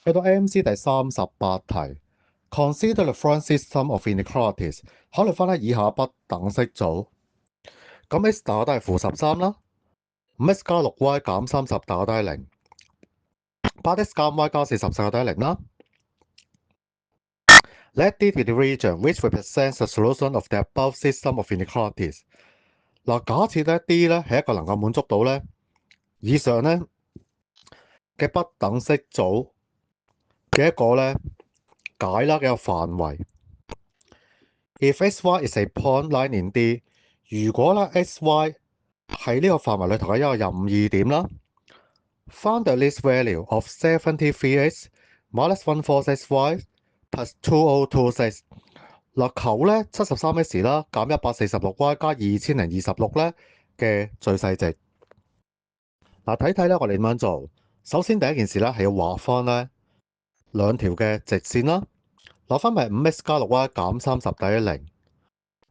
去到 MC 第38題 ，Consider the following system of inequalities，考慮翻咧以下不等式組。咁 x 大家都係-13啦，5x 加 6y 減30大家都係0，8x 加 y 加40大家都係0啦。Let D be the region which represents the solution of the above system of inequalities。嗱，假設咧 D 咧係一個能夠滿足到咧以上咧嘅不等式組嘅一個咧解啦嘅一個範圍。If xy is a point lying in D， 如果咧 xy 喺呢個範圍裏頭嘅一個任意點啦 ，find the least value of 73x minus 146y plus 2026。嗱，求咧73x 啦減146y 加2026咧嘅最細值。嗱，睇睇咧我哋點樣做。首先第一件事咧係要畫翻咧兩條嘅直線啦。嗱，分別係5x 加 6y 減30等於0。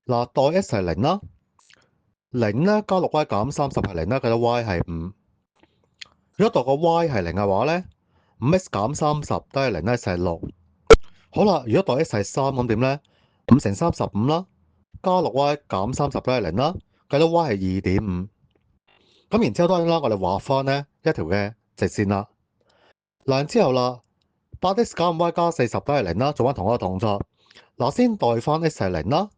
嗱，代 x 係0啦，0咧加 6y 減30係0啦，計到 y 係5。如果代個 y 係0嘅話咧，5x 減30都係0咧，就係6。好啦，如果代 x 係3咁點咧？5乘3 15啦，加 6y 減30都係0啦，計到 y 係2.5。咁然之後當然啦，我哋畫翻咧一條嘅直線啦。嗱，之後啦，8x 減 y 加40都係0啦，做翻同一個動作。嗱，先代翻 x 係0啦，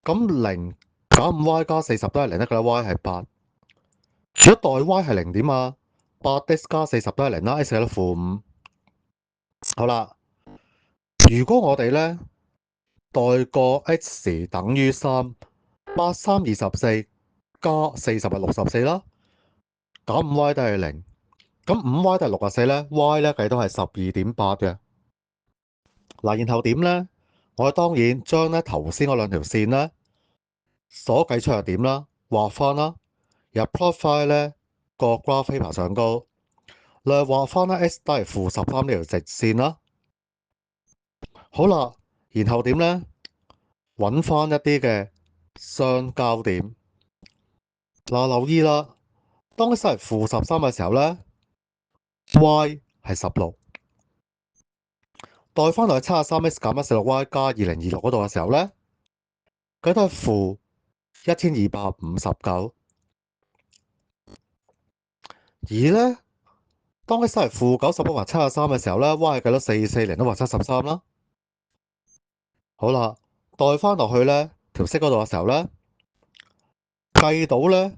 咁0減5y 加40都係0啦，計到 y 係8。如果代 y 係0點啊？8x 加40都係0啦，x 係得-5。好啦，如果我哋咧代個 x 等於3，8、3、24加40係64啦，減5y 都係0。咁5y 都係64咧 ，y 咧計到係12.8嘅。嗱，然後點咧？我哋當然將咧頭先嗰兩條線咧所計出嘅點啦，畫翻啦，入 plot file 咧個 graph paper 上高，嚟畫翻咧 x 都係-13呢條直線啦。好啦，然後點咧？揾翻一啲嘅相交點。嗱，留意啦，當 x 係-13嘅時候咧 ，y 係16。代翻落去73x 減146y 加2026嗰度嘅時候咧，佢都係-1259。而咧，當 x 係-91或73嘅時候咧 ，y 係計到440或73啦。好啦，代翻落去咧條式嗰度嘅時候咧，計到咧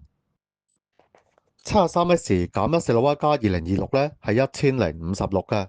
73x 減146y 加2026咧係1056嘅。